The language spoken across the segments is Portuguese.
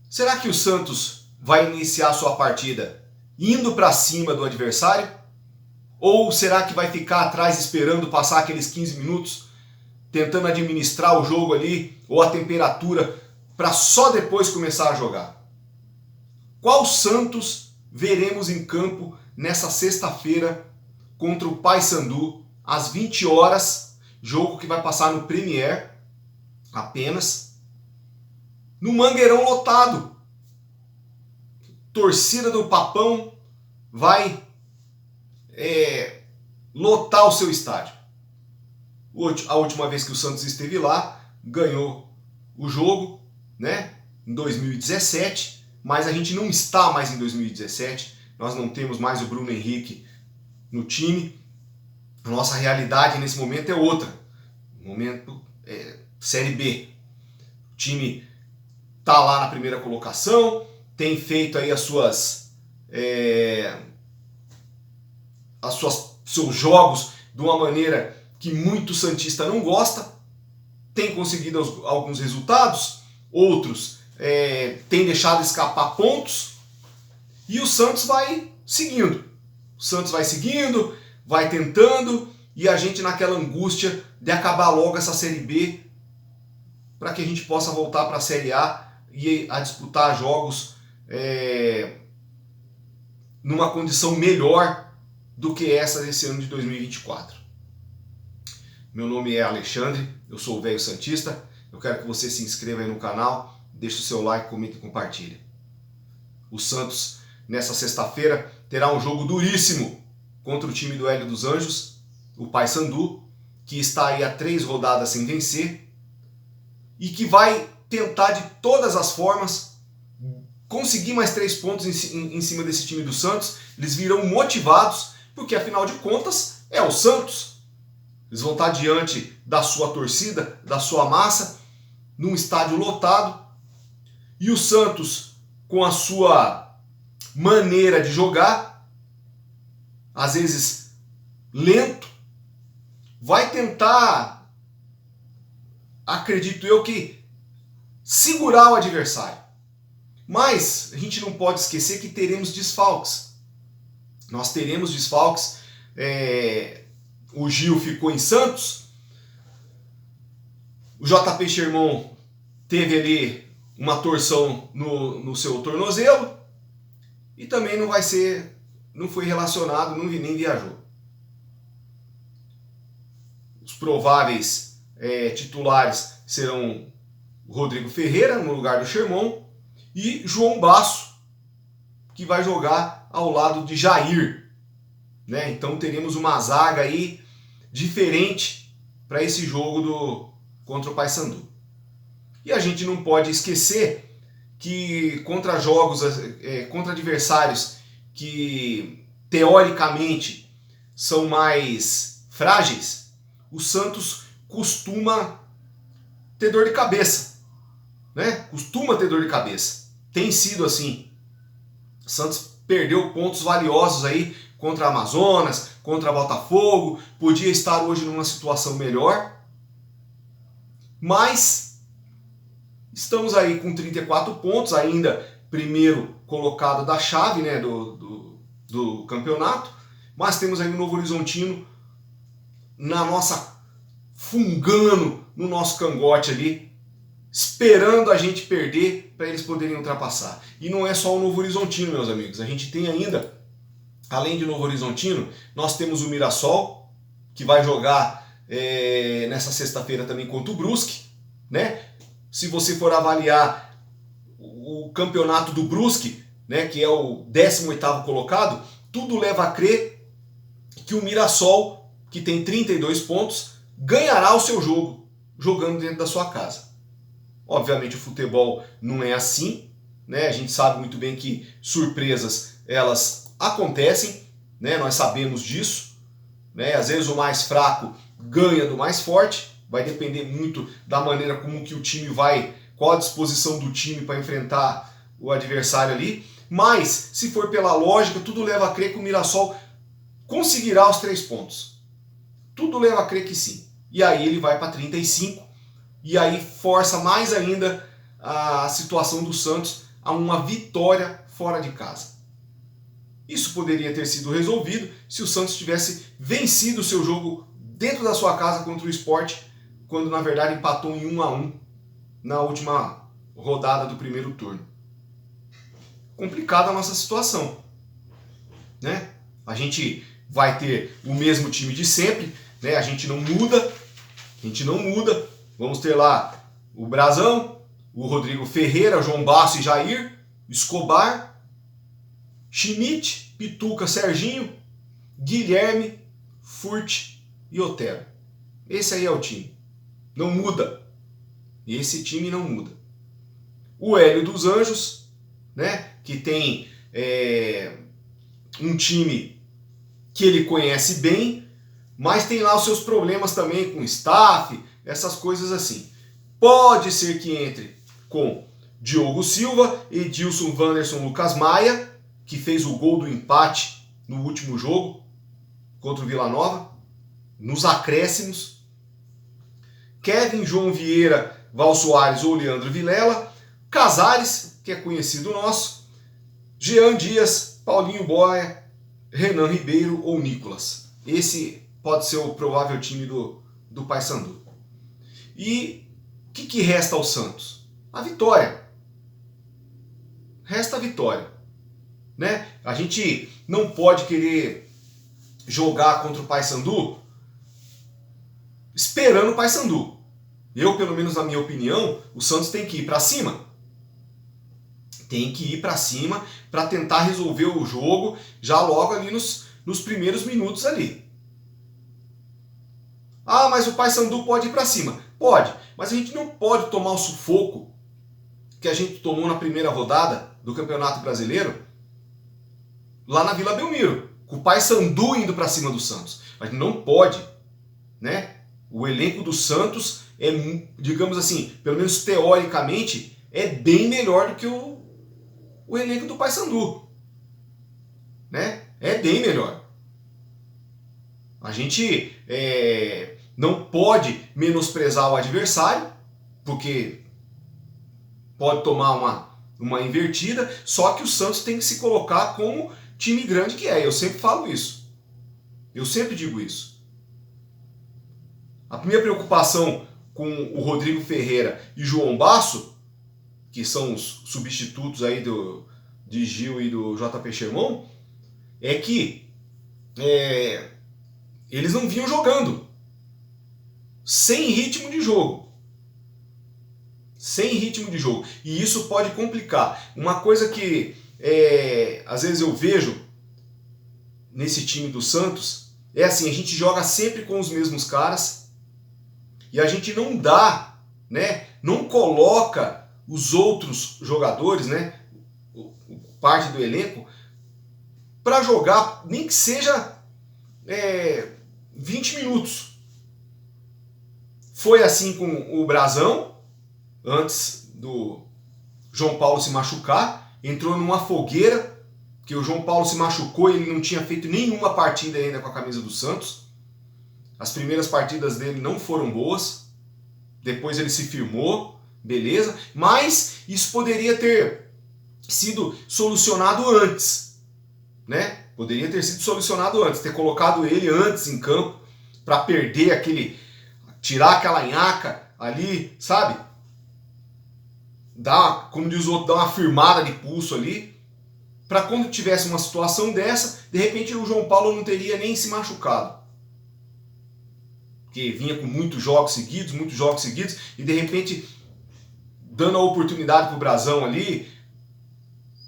Será que o Santos vai iniciar sua partida indo para cima do adversário? Ou será que vai ficar atrás esperando passar aqueles 15 minutos, tentando administrar o jogo ali, ou a temperatura, para só depois começar a jogar? Qual Santos veremos em campo nessa sexta-feira contra o Paysandu, às 20 horas, jogo que vai passar no Premier apenas, no Mangueirão lotado. Torcida do Papão vai lotar o seu estádio. A última vez que o Santos esteve lá, ganhou o jogo, né, em 2017, mas a gente não está mais em 2017, nós não temos mais o Bruno Henrique no time, a nossa realidade nesse momento é outra, momento Série B. O time está lá na primeira colocação, tem feito aí seus jogos de uma maneira que muito santista não gosta, tem conseguido alguns resultados, outros tem deixado escapar pontos, e o Santos vai seguindo. O Santos vai seguindo, vai tentando, e a gente naquela angústia de acabar logo essa Série B, para que a gente possa voltar para a Série A e a disputar jogos numa condição melhor do que essa desse ano de 2024. Meu nome é Alexandre, eu sou o Velho Santista, eu quero que você se inscreva aí no canal, deixe o seu like, comente e compartilhe. O Santos, nessa sexta-feira, terá um jogo duríssimo contra o time do Hélio dos Anjos, o Paysandu, que está aí há 3 rodadas sem vencer e que vai tentar de todas as formas conseguir mais 3 pontos em cima desse time do Santos. Eles virão motivados, porque afinal de contas é o Santos. Eles vão estar diante da sua torcida, da sua massa, num estádio lotado. E o Santos, com a sua maneira de jogar, às vezes lento, vai tentar, acredito eu, que segurar o adversário. Mas a gente não pode esquecer que teremos desfalques. Nós teremos desfalques. O Gil ficou em Santos. O JP Sherman teve ali uma torção no seu tornozelo. E também não foi relacionado, nem viajou. Os prováveis titulares serão Rodrigo Ferreira no lugar do Sherman e João Basso, que vai jogar ao lado de Jair, né? Então teremos uma zaga aí diferente para esse jogo contra o Paysandu. E a gente não pode esquecer que contra adversários que teoricamente são mais frágeis, o Santos costuma ter dor de cabeça, né? Costuma ter dor de cabeça. Tem sido assim. O Santos perdeu pontos valiosos aí contra a Amazonas, contra a Botafogo, podia estar hoje numa situação melhor, mas estamos aí com 34 pontos, ainda primeiro colocado da chave, né, do campeonato, mas temos aí o Novo Horizontino fungando no nosso cangote ali, esperando a gente perder para eles poderem ultrapassar. E não é só o Novo Horizontino, meus amigos. A gente tem ainda, além de Novo Horizontino, nós temos o Mirassol, que vai jogar nessa sexta-feira também contra o Brusque, né? Se você for avaliar o campeonato do Brusque, né, que é o 18º colocado, tudo leva a crer que o Mirassol, que tem 32 pontos, ganhará o seu jogo, jogando dentro da sua casa. Obviamente o futebol não é assim, né? A gente sabe muito bem que surpresas elas acontecem, né? Nós sabemos disso, né? Às vezes o mais fraco ganha do mais forte, vai depender muito da maneira como que o time vai, qual a disposição do time para enfrentar o adversário ali. Mas se for pela lógica, tudo leva a crer que o Mirassol conseguirá os 3 pontos. Tudo leva a crer que sim. E aí ele vai para 35. E aí força mais ainda a situação do Santos a uma vitória fora de casa. Isso poderia ter sido resolvido se o Santos tivesse vencido o seu jogo dentro da sua casa contra o Sport, quando na verdade empatou em 1-1 na última rodada do primeiro turno. Complicada a nossa situação, né? A gente vai ter o mesmo time de sempre, né? A gente não muda. Vamos ter lá o Brazão, o Rodrigo Ferreira, João Basso e Jair, Escobar, Schmidt, Pituca, Serginho, Guilherme, Furt e Otero. Esse aí é o time. Não muda. Esse time não muda. O Hélio dos Anjos, né, que tem um time que ele conhece bem, mas tem lá os seus problemas também com staff, essas coisas assim. Pode ser que entre com Diogo Silva, Edilson, Wanderson, Lucas Maia, que fez o gol do empate no último jogo contra o Vila Nova, nos acréscimos. Kevin, João Vieira, Val Soares ou Leandro Vilela, Casares, que é conhecido nosso, Jean Dias, Paulinho Boia, Renan Ribeiro ou Nicolas. Esse pode ser o provável time do Paysandu. E o que resta ao Santos? A vitória. Resta a vitória, né? A gente não pode querer jogar contra o Paysandu esperando o Paysandu. Eu, pelo menos na minha opinião, o Santos tem que ir para cima. Tem que ir para cima para tentar resolver o jogo já logo ali nos primeiros minutos ali. Ah, mas o Paysandu pode ir para cima. Pode, mas a gente não pode tomar o sufoco que a gente tomou na primeira rodada do Campeonato Brasileiro lá na Vila Belmiro, com o Paysandu indo para cima do Santos. Mas não pode, né? O elenco do Santos é, digamos assim, pelo menos teoricamente, é bem melhor do que o elenco do Paysandu, né? É bem melhor. A gente não pode menosprezar o adversário, porque pode tomar uma invertida, só que o Santos tem que se colocar como time grande que é. Eu sempre falo isso. Eu sempre digo isso. A minha preocupação com o Rodrigo Ferreira e João Basso, que são os substitutos aí de Gil e do JP Sherman, é que eles não vinham jogando. Sem ritmo de jogo. Sem ritmo de jogo. E isso pode complicar. Uma coisa que às vezes eu vejo nesse time do Santos é assim, a gente joga sempre com os mesmos caras e a gente não dá, né, não coloca os outros jogadores, né, parte do elenco, para jogar, nem que seja 20 minutos. Foi assim com o Brazão, antes do João Paulo se machucar, entrou numa fogueira, que o João Paulo se machucou e ele não tinha feito nenhuma partida ainda com a camisa do Santos. As primeiras partidas dele não foram boas, depois ele se firmou, beleza, mas isso poderia ter sido solucionado antes, né? Poderia ter sido solucionado antes, ter colocado ele antes em campo para perder tirar aquela nhaca ali, sabe? Como diz o outro, dar uma firmada de pulso ali, para quando tivesse uma situação dessa, de repente o João Paulo não teria nem se machucado. Porque vinha com muitos jogos seguidos, e de repente, dando a oportunidade para o Brazão ali,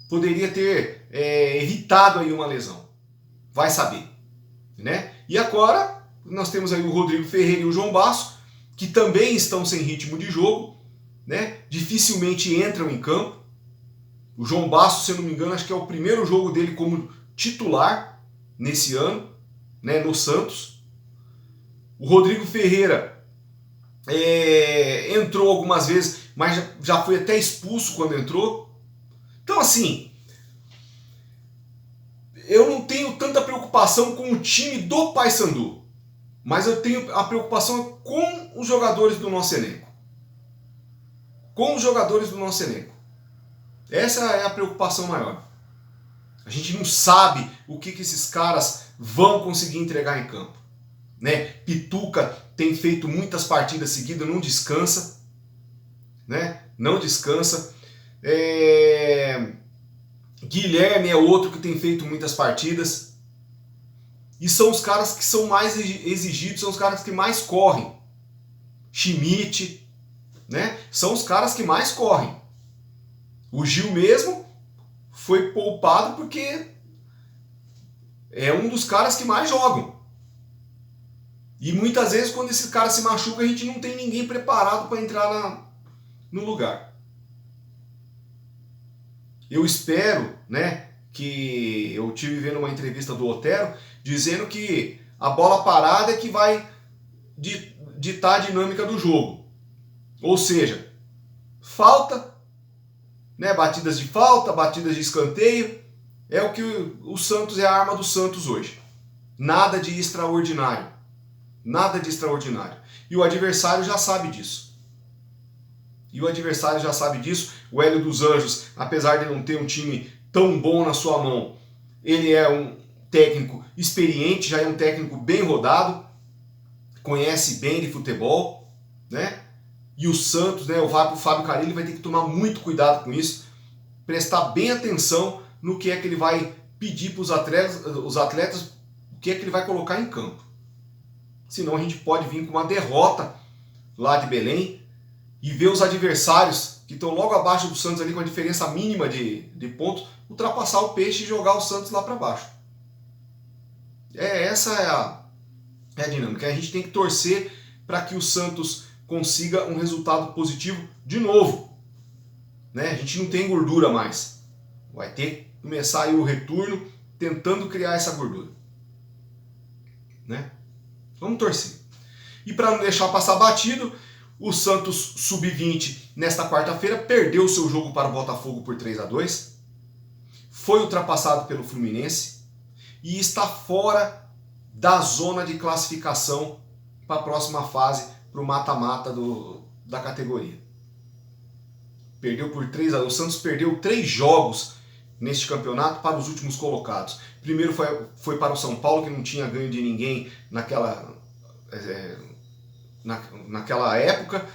poderia ter evitado aí uma lesão. Vai saber, né? E agora, nós temos aí o Rodrigo Ferreira e o João Basso, que também estão sem ritmo de jogo, né? Dificilmente entram em campo. O João Basso, se eu não me engano, acho que é o primeiro jogo dele como titular nesse ano, né, no Santos. O Rodrigo Ferreira entrou algumas vezes, mas já foi até expulso quando entrou. Então, assim, eu não tenho tanta preocupação com o time do Paysandu, mas eu tenho a preocupação com os jogadores do nosso elenco. Com os jogadores do nosso elenco. Essa é a preocupação maior. A gente não sabe o que esses caras vão conseguir entregar em campo. Né? Pituca tem feito muitas partidas seguidas, não descansa. Né? Não descansa. Guilherme é outro que tem feito muitas partidas. E são os caras que são mais exigidos, são os caras que mais correm. Schmidt, né? São os caras que mais correm. O Gil mesmo foi poupado porque é um dos caras que mais jogam. E muitas vezes quando esse cara se machuca, a gente não tem ninguém preparado para entrar no lugar. Eu espero, né, que eu tive vendo uma entrevista do Otero dizendo que a bola parada é que vai ditar a dinâmica do jogo. Ou seja, falta, né, batidas de falta, batidas de escanteio, é o que o Santos é a arma do Santos hoje. Nada de extraordinário. Nada de extraordinário. E o adversário já sabe disso. O Hélio dos Anjos, apesar de não ter um time tão bom na sua mão, ele é um técnico experiente, já é um técnico bem rodado, conhece bem de futebol, né? E o Santos, né, o Fábio Carille vai ter que tomar muito cuidado com isso, prestar bem atenção no que é que ele vai pedir para os atletas, o que é que ele vai colocar em campo. Senão a gente pode vir com uma derrota lá de Belém e ver os adversários que estão logo abaixo do Santos ali com a diferença mínima de pontos, ultrapassar o Peixe e jogar o Santos lá para baixo. Essa é a dinâmica. A gente tem que torcer para que o Santos consiga um resultado positivo de novo. Né? A gente não tem gordura mais. Vai ter que começar aí o retorno tentando criar essa gordura. Né? Vamos torcer. E para não deixar passar batido, o Santos Sub-20 nesta quarta-feira perdeu seu jogo para o Botafogo por 3-2. Foi ultrapassado pelo Fluminense e está fora da zona de classificação para a próxima fase, para o mata-mata da categoria. Perdeu por 3-2. O Santos perdeu 3 jogos neste campeonato para os últimos colocados. Primeiro foi para o São Paulo, que não tinha ganho de ninguém naquela época.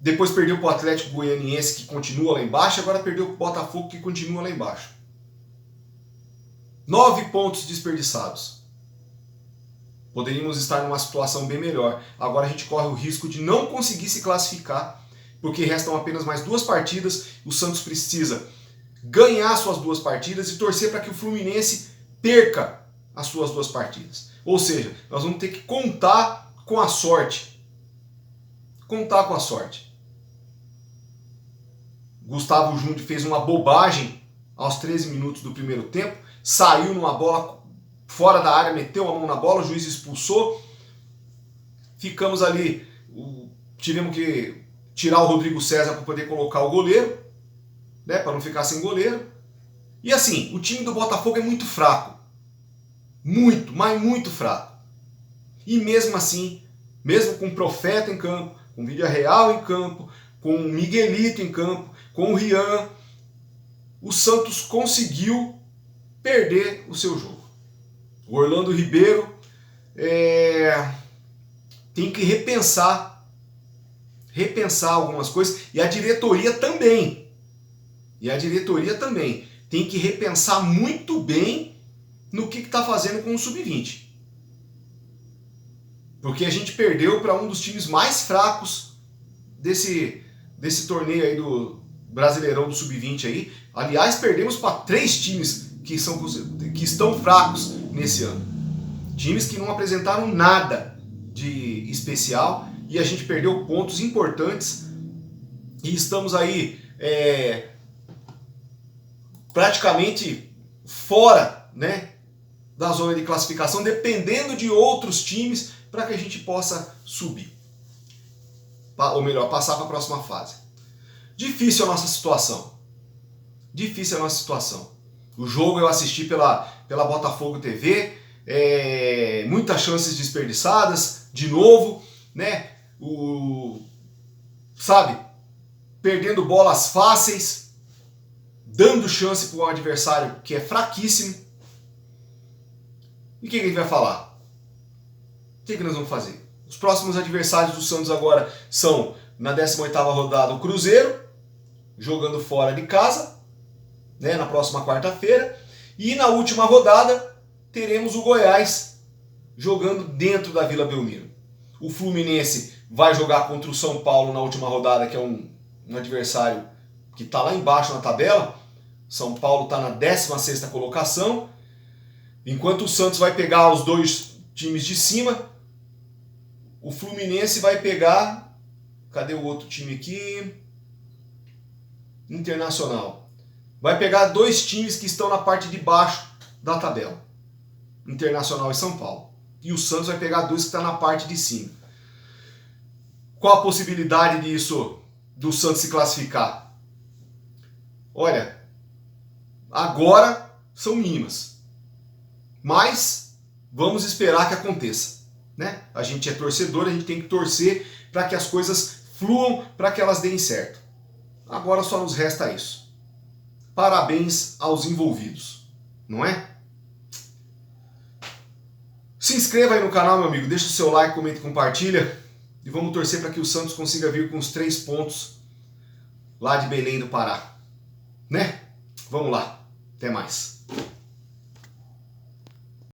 Depois perdeu para o Atlético Goianiense, que continua lá embaixo. Agora perdeu para o Botafogo, que continua lá embaixo. 9 pontos desperdiçados. Poderíamos estar numa situação bem melhor. Agora a gente corre o risco de não conseguir se classificar, porque restam apenas mais 2 partidas. O Santos precisa ganhar suas 2 partidas e torcer para que o Fluminense perca as suas 2 partidas. Ou seja, nós vamos ter que contar com a sorte. Contar com a sorte. Gustavo Junde fez uma bobagem aos 13 minutos do primeiro tempo, saiu numa bola fora da área, meteu a mão na bola, o juiz expulsou. Ficamos ali, tivemos que tirar o Rodrigo César para poder colocar o goleiro, né, para não ficar sem goleiro. E assim, o time do Botafogo é muito fraco. Muito, mas muito fraco. E mesmo assim, mesmo com o Profeta em campo, com o Villarreal em campo, com o Miguelito em campo, com o Rian, o Santos conseguiu perder o seu jogo. O Orlando Ribeiro tem que repensar algumas coisas, e a diretoria também. Tem que repensar muito bem no que está fazendo com o Sub-20. Porque a gente perdeu para um dos times mais fracos desse torneio aí do Brasileirão do Sub-20 aí. Aliás, perdemos para 3 times que estão fracos nesse ano. Times que não apresentaram nada de especial e a gente perdeu pontos importantes e estamos aí praticamente fora, né, da zona de classificação, dependendo de outros times para que a gente possa subir. Ou melhor, passar para a próxima fase. Difícil a nossa situação. O jogo eu assisti pela Botafogo TV, muitas chances desperdiçadas, de novo, né? Perdendo bolas fáceis, dando chance para um adversário que é fraquíssimo. E o que a gente vai falar? O que nós vamos fazer? Os próximos adversários do Santos agora são, na 18ª rodada, o Cruzeiro, jogando fora de casa, né, na próxima quarta-feira. E na última rodada, teremos o Goiás jogando dentro da Vila Belmiro. O Fluminense vai jogar contra o São Paulo na última rodada, que é um adversário que está lá embaixo na tabela. São Paulo está na 16ª colocação, enquanto o Santos vai pegar os dois times de cima. O Fluminense vai pegar... Cadê o outro time aqui? Internacional. Vai pegar dois times que estão na parte de baixo da tabela. Internacional e São Paulo. E o Santos vai pegar dois que estão na parte de cima. Qual a possibilidade disso, do Santos se classificar? Olha, agora são mínimas. Mas vamos esperar que aconteça, né? A gente é torcedor, a gente tem que torcer para que as coisas fluam, para que elas deem certo. Agora só nos resta isso. Parabéns aos envolvidos, não é? Se inscreva aí no canal, meu amigo, deixa o seu like, comenta e compartilha. E vamos torcer para que o Santos consiga vir com os 3 pontos lá de Belém do Pará, né? Vamos lá, até mais.